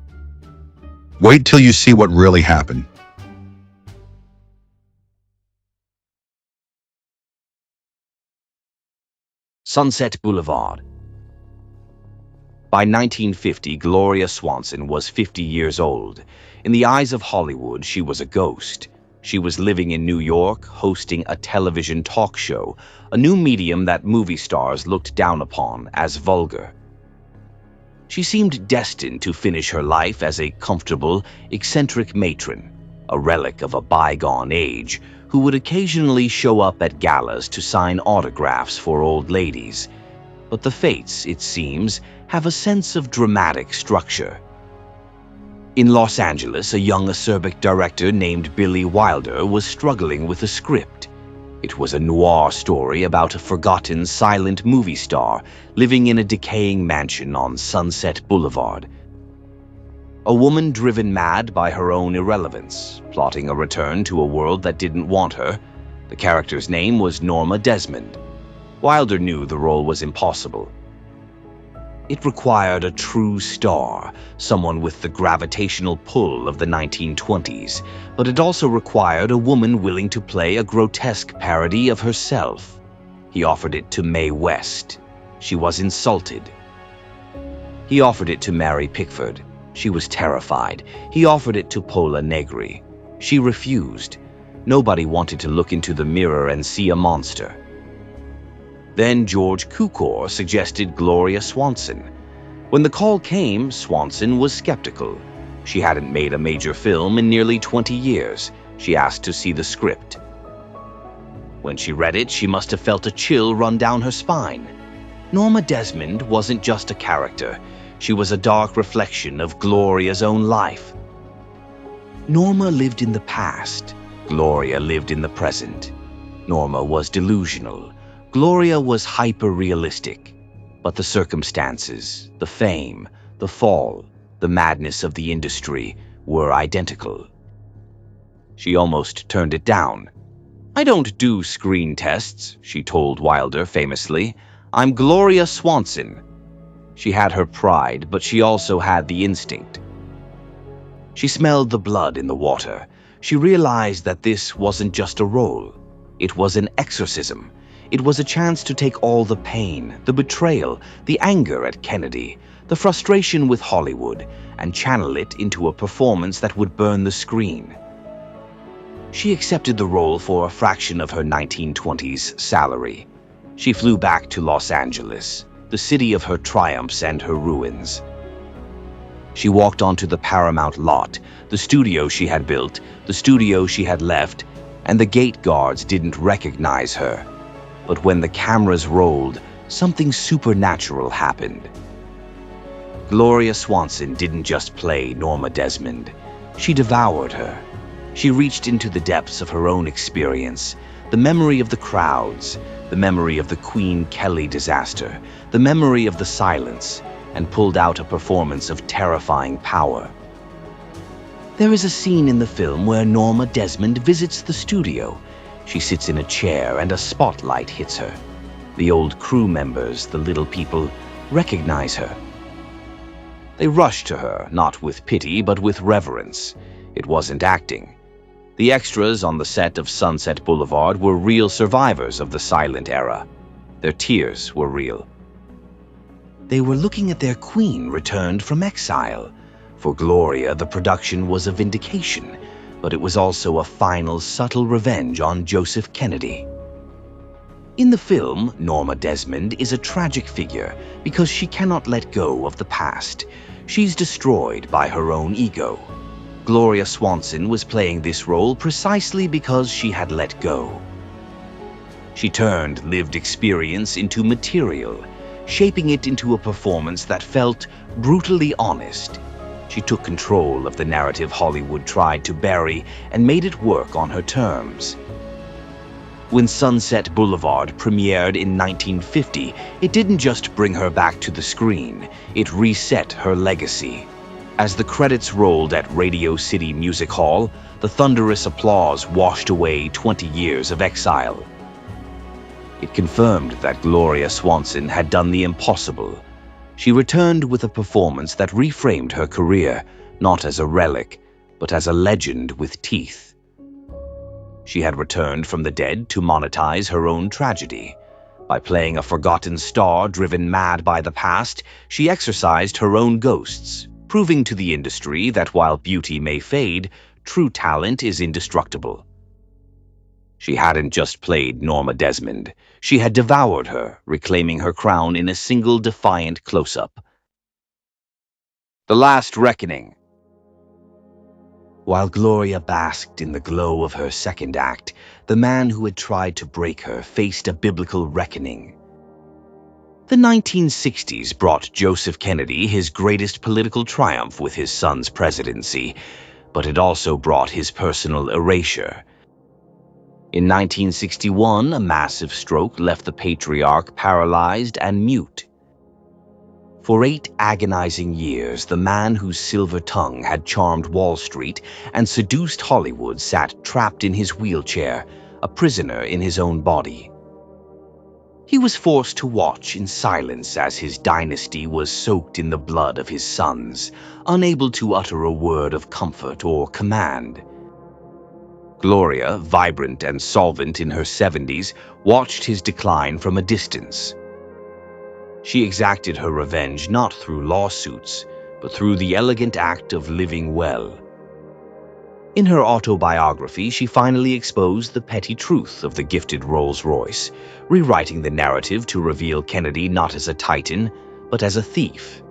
wait till you see what really happened. Sunset Boulevard. By 1950, Gloria Swanson was 50 years old. In the eyes of Hollywood, she was a ghost. She was living in New York, hosting a television talk show, a new medium that movie stars looked down upon as vulgar. She seemed destined to finish her life as a comfortable, eccentric matron, a relic of a bygone age, who would occasionally show up at galas to sign autographs for old ladies. But the fates, it seems, have a sense of dramatic structure. In Los Angeles, a young acerbic director named Billy Wilder was struggling with a script. It was a noir story about a forgotten silent movie star living in a decaying mansion on Sunset Boulevard. A woman driven mad by her own irrelevance, plotting a return to a world that didn't want her. The character's name was Norma Desmond. Wilder knew the role was impossible. It required a true star, someone with the gravitational pull of the 1920s, but it also required a woman willing to play a grotesque parody of herself. He offered it to Mae West. She was insulted. He offered it to Mary Pickford. She was terrified. He offered it to Pola Negri. She refused. Nobody wanted to look into the mirror and see a monster. Then George Cukor suggested Gloria Swanson. When the call came, Swanson was skeptical. She hadn't made a major film in nearly 20 years. She asked to see the script. When she read it, she must have felt a chill run down her spine. Norma Desmond wasn't just a character. She was a dark reflection of Gloria's own life. Norma lived in the past. Gloria lived in the present. Norma was delusional. Gloria was hyper-realistic, but the circumstances, the fame, the fall, the madness of the industry were identical. She almost turned it down. "I don't do screen tests," she told Wilder famously. "I'm Gloria Swanson." She had her pride, but she also had the instinct. She smelled the blood in the water. She realized that this wasn't just a role. It was an exorcism. It was a chance to take all the pain, the betrayal, the anger at Kennedy, the frustration with Hollywood, and channel it into a performance that would burn the screen. She accepted the role for a fraction of her 1920s salary. She flew back to Los Angeles, the city of her triumphs and her ruins. She walked onto the Paramount lot, the studio she had built, the studio she had left, and the gate guards didn't recognize her. But when the cameras rolled, something supernatural happened. Gloria Swanson didn't just play Norma Desmond. She devoured her. She reached into the depths of her own experience, the memory of the crowds, the memory of the Queen Kelly disaster, the memory of the silence, and pulled out a performance of terrifying power. There is a scene in the film where Norma Desmond visits the studio. She sits in a chair and a spotlight hits her. The old crew members, the little people, recognize her. They rush to her, not with pity, but with reverence. It wasn't acting. The extras on the set of Sunset Boulevard were real survivors of the silent era. Their tears were real. They were looking at their queen returned from exile. For Gloria, the production was a vindication, but it was also a final subtle revenge on Joseph Kennedy. In the film, Norma Desmond is a tragic figure because she cannot let go of the past. She's destroyed by her own ego. Gloria Swanson was playing this role precisely because she had let go. She turned lived experience into material, shaping it into a performance that felt brutally honest. She took control of the narrative Hollywood tried to bury and made it work on her terms. When Sunset Boulevard premiered in 1950, it didn't just bring her back to the screen, it reset her legacy. As the credits rolled at Radio City Music Hall, the thunderous applause washed away 20 years of exile. It confirmed that Gloria Swanson had done the impossible. She returned with a performance that reframed her career, not as a relic, but as a legend with teeth. She had returned from the dead to monetize her own tragedy. By playing a forgotten star driven mad by the past, she exorcised her own ghosts, proving to the industry that while beauty may fade, true talent is indestructible. She hadn't just played Norma Desmond. She had devoured her, reclaiming her crown in a single defiant close-up. The Last Reckoning. While Gloria basked in the glow of her second act, the man who had tried to break her faced a biblical reckoning. The 1960s brought Joseph Kennedy his greatest political triumph with his son's presidency, but it also brought his personal erasure. In 1961, a massive stroke left the patriarch paralyzed and mute. For 8 agonizing years, the man whose silver tongue had charmed Wall Street and seduced Hollywood sat trapped in his wheelchair, a prisoner in his own body. He was forced to watch in silence as his dynasty was soaked in the blood of his sons, unable to utter a word of comfort or command. Gloria, vibrant and solvent in her 70s, watched his decline from a distance. She exacted her revenge not through lawsuits, but through the elegant act of living well. In her autobiography, she finally exposed the petty truth of the gifted Rolls-Royce, rewriting the narrative to reveal Kennedy not as a titan, but as a thief.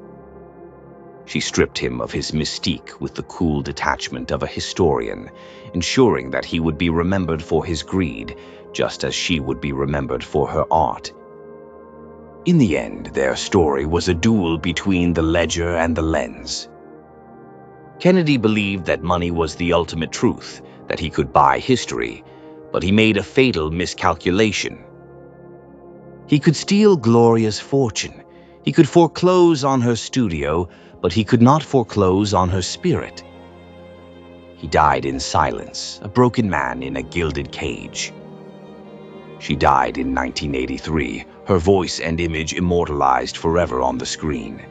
She stripped him of his mystique with the cool detachment of a historian, ensuring that he would be remembered for his greed, just as she would be remembered for her art. In the end, their story was a duel between the ledger and the lens. Kennedy believed that money was the ultimate truth, that he could buy history, but he made a fatal miscalculation. He could steal Gloria's fortune. He could foreclose on her studio, but he could not foreclose on her spirit. He died in silence, a broken man in a gilded cage. She died in 1983, her voice and image immortalized forever on the screen.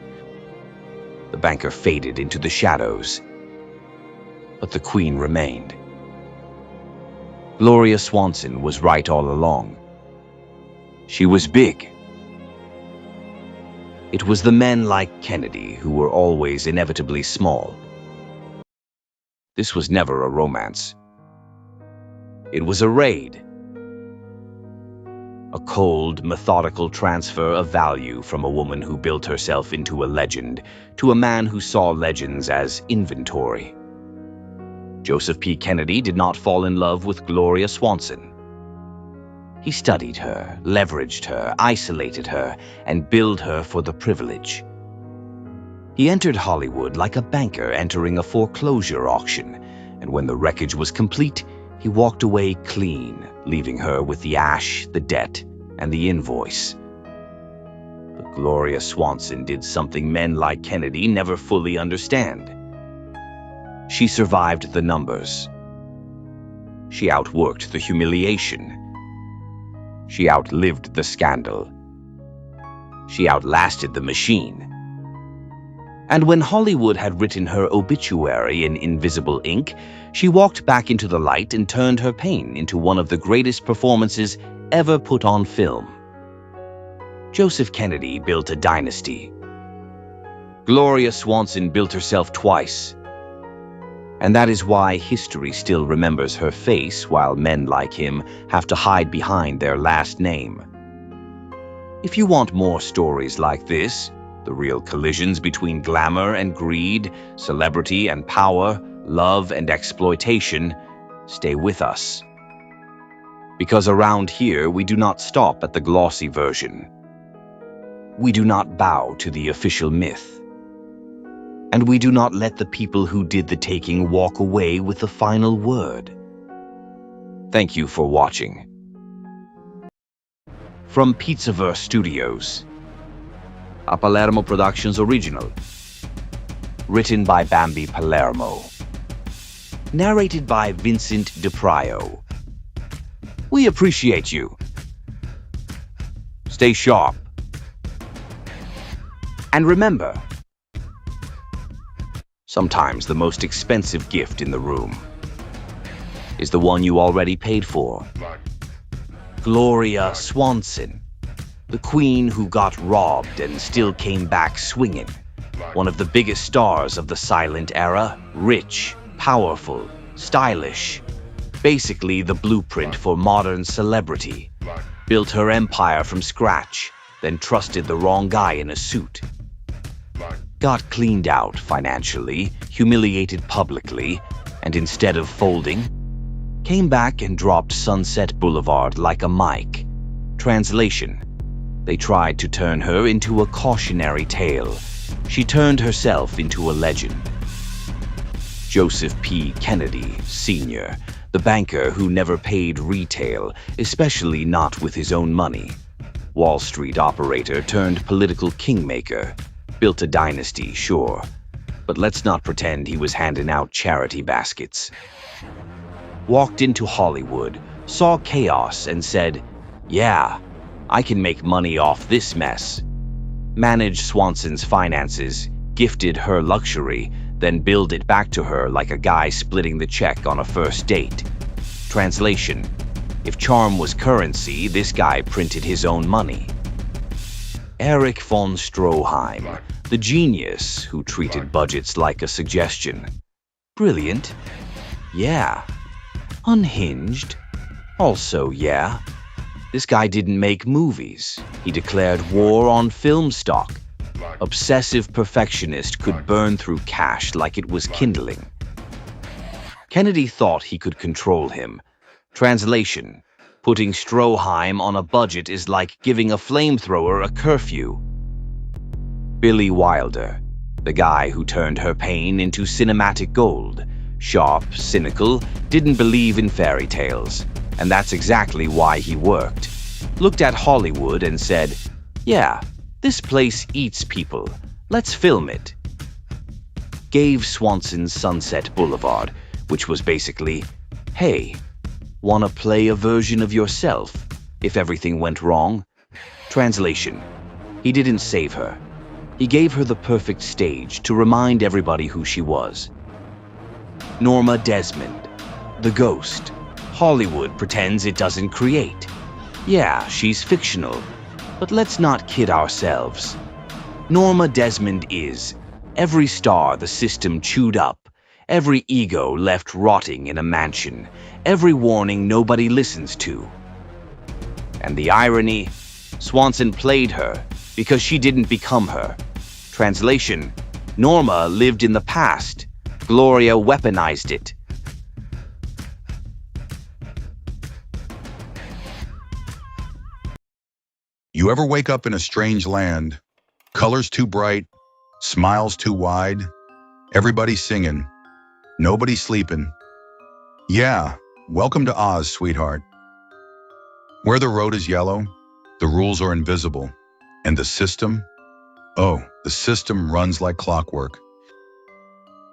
The banker faded into the shadows, but the Queen remained. Gloria Swanson was right all along. She was big. It was the men like Kennedy who were always inevitably small. This was never a romance. It was a raid. A cold, methodical transfer of value from a woman who built herself into a legend to a man who saw legends as inventory. Joseph P. Kennedy did not fall in love with Gloria Swanson. He studied her, leveraged her, isolated her, and billed her for the privilege. He entered Hollywood like a banker entering a foreclosure auction, and when the wreckage was complete, he walked away clean, leaving her with the ash, the debt, and the invoice. But Gloria Swanson did something men like Kennedy never fully understand. She survived the numbers. She outworked the humiliation. She outlived the scandal. She outlasted the machine. And when Hollywood had written her obituary in invisible ink, she walked back into the light and turned her pain into one of the greatest performances ever put on film. Joseph Kennedy built a dynasty. Gloria Swanson built herself twice. And that is why history still remembers her face while men like him have to hide behind their last name. If you want more stories like this, the real collisions between glamour and greed, celebrity and power, love and exploitation, stay with us. Because around here, we do not stop at the glossy version. We do not bow to the official myth. And we do not let the people who did the taking walk away with the final word. Thank you for watching. From Pizzaverse Studios, a Palermo Productions original. Written by Bambi Palermo. Narrated by Vincent DePrio. We appreciate you. Stay sharp. And remember, sometimes the most expensive gift in the room is the one you already paid for. Gloria Swanson, the queen who got robbed and still came back swinging. One of the biggest stars of the silent era, rich, powerful, stylish. Basically the blueprint for modern celebrity. Built her empire from scratch, then trusted the wrong guy in a suit. Got cleaned out financially, humiliated publicly, and instead of folding, came back and dropped Sunset Boulevard like a mic. Translation: they tried to turn her into a cautionary tale. She turned herself into a legend. Joseph P. Kennedy, Sr., the banker who never paid retail, especially not with his own money. Wall Street operator turned political kingmaker. Built a dynasty, sure, but let's not pretend he was handing out charity baskets. Walked into Hollywood, saw chaos and said, yeah, I can make money off this mess. Managed Swanson's finances, gifted her luxury, then billed it back to her like a guy splitting the check on a first date. Translation: if charm was currency, this guy printed his own money. Erich von Stroheim, the genius who treated budgets like a suggestion. Brilliant? Yeah. Unhinged? Also, yeah. This guy didn't make movies. He declared war on film stock. Obsessive perfectionist could burn through cash like it was kindling. Kennedy thought he could control him. Translation: putting Stroheim on a budget is like giving a flamethrower a curfew. Billy Wilder, the guy who turned her pain into cinematic gold. Sharp, cynical, didn't believe in fairy tales. And that's exactly why he worked. Looked at Hollywood and said, yeah, this place eats people. Let's film it. Gave Swanson Sunset Boulevard, which was basically, hey, wanna play a version of yourself if everything went wrong? Translation: he didn't save her. He gave her the perfect stage to remind everybody who she was. Norma Desmond, the ghost. Hollywood pretends it doesn't create. Yeah, she's fictional, but let's not kid ourselves. Norma Desmond is every star the system chewed up, every ego left rotting in a mansion, every warning nobody listens to. And the irony, Swanson played her because she didn't become her. Translation: Norma lived in the past. Gloria weaponized it. You ever wake up in a strange land, colors too bright, smiles too wide, everybody singing, nobody sleeping? Yeah, welcome to Oz, sweetheart. Where the road is yellow, the rules are invisible, and the system? Oh, the system runs like clockwork.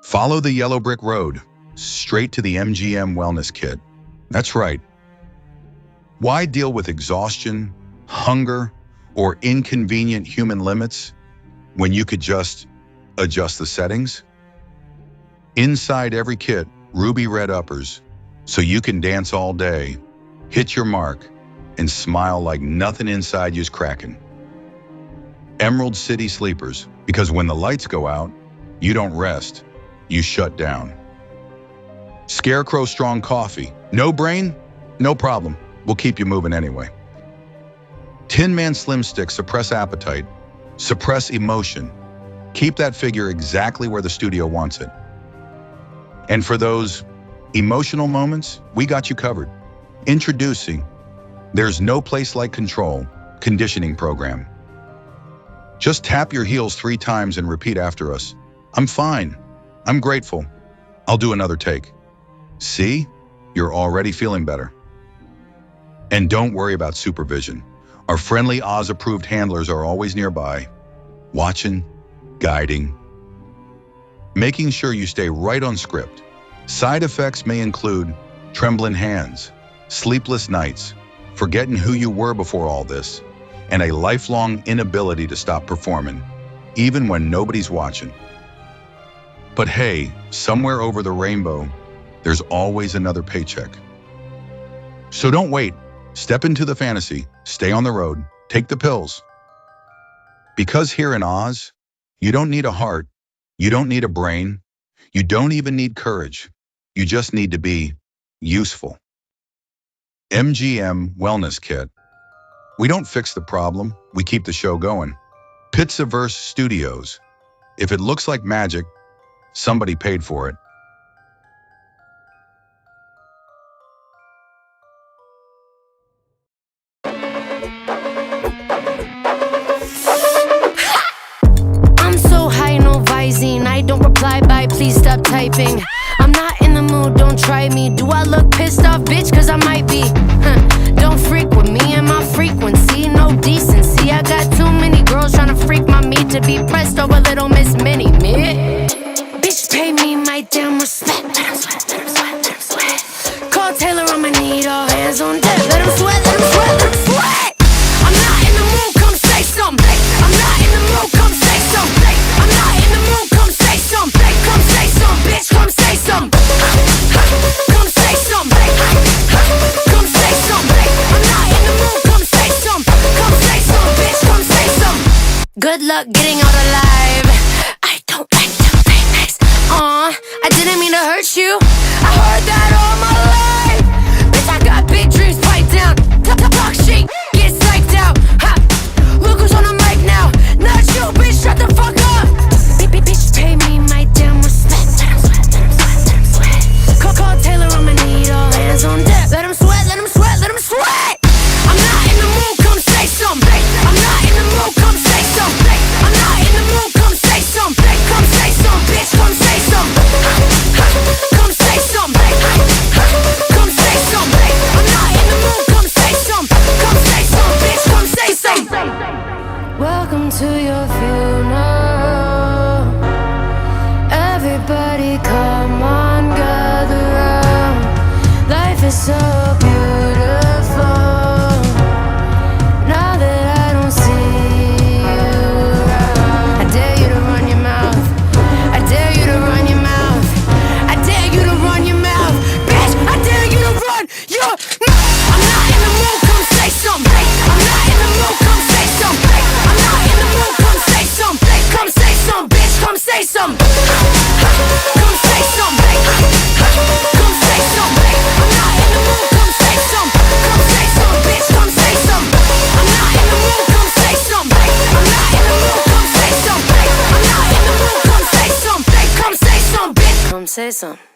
Follow the yellow brick road, straight to the MGM Wellness Kit. That's right. Why deal with exhaustion, hunger, or inconvenient human limits when you could just adjust the settings? Inside every kit, ruby red uppers, so you can dance all day, hit your mark, and smile like nothing inside you's cracking. Emerald City sleepers, because when the lights go out, you don't rest, you shut down. Scarecrow strong coffee, no brain? No problem, we'll keep you moving anyway. Tin Man Slim Sticks suppress appetite, suppress emotion, keep that figure exactly where the studio wants it. And for those emotional moments, we got you covered. Introducing There's No Place Like Control conditioning program. Just tap your heels 3 times and repeat after us. I'm fine. I'm grateful. I'll do another take. See? You're already feeling better. And don't worry about supervision. Our friendly Oz-approved handlers are always nearby, watching, guiding, making sure you stay right on script. Side effects may include trembling hands, sleepless nights, forgetting who you were before all this, and a lifelong inability to stop performing, even when nobody's watching. But hey, somewhere over the rainbow, there's always another paycheck. So don't wait. Step into the fantasy, stay on the road, take the pills. Because here in Oz, you don't need a heart, you don't need a brain, you don't even need courage. You just need to be useful. MGM Wellness Kit. We don't fix the problem, we keep the show going. Pizzaverse Studios. If it looks like magic, somebody paid for it. I don't reply by, please stop typing. I'm not in the mood, don't try me. Do I look pissed off, bitch? Cause I might be. Don't freak with me and my frequency, no decency. I got too many girls trying to freak my meat to be pressed over little Miss Mini Me. Bitch, pay me my damn respect. Let him sweat, let him sweat, let him sweat. Call Taylor, I'ma need all hands on deck. Let him sweat, let him sweat, let him sweat. I'm not in the mood, come say something. I'm not in the mood, come say something. I'm not in the mood, come say something. Come say something, bitch, come say something. Come say something. Come say something. I'm not in the mood, come say something. Come say something, bitch, come say something. Good luck getting out alive. I don't like to play nice. I didn't mean to hurt you. I heard that all my life. Bitch, I got big dreams, pipe down. Talk shit, get psyched out. Ha. Look who's on the mic now. Not you, bitch, shut the fuck up. Bitch, pay me my damn respect. Let him sweat, let him sweat, let him sweat. Call Taylor, I'ma need all hands on deck. Let him sweat, let him sweat, let him sweat. I'm not in the mood, come say something. I'm not in the mood, come say something. I'm not in the mood, come say something. Come say something, bitch, come say something. Come say something. Come say something. I'm not in the mood, come say something. Come say something, bitch, come say something. Welcome to your funeral. Everybody come on, gather round. Life is so beautiful. Now that I don't see you around, I dare you to run your mouth. I dare you to run your mouth. I dare you to run your mouth. Bitch, I dare you to run your mouth. I'm not in the mood, come say something. I'm not in the mood, come say something. I'm not in the mood, come say something. Come say something, bitch, come say something. Come say something. Come say something. I'm not in the mood, come say something. Come say something, bitch, come say something. I'm not in the mood, come say something. I'm not in the mood, come say something. I'm not in the mood, come say something. Come say something, bitch, come say something.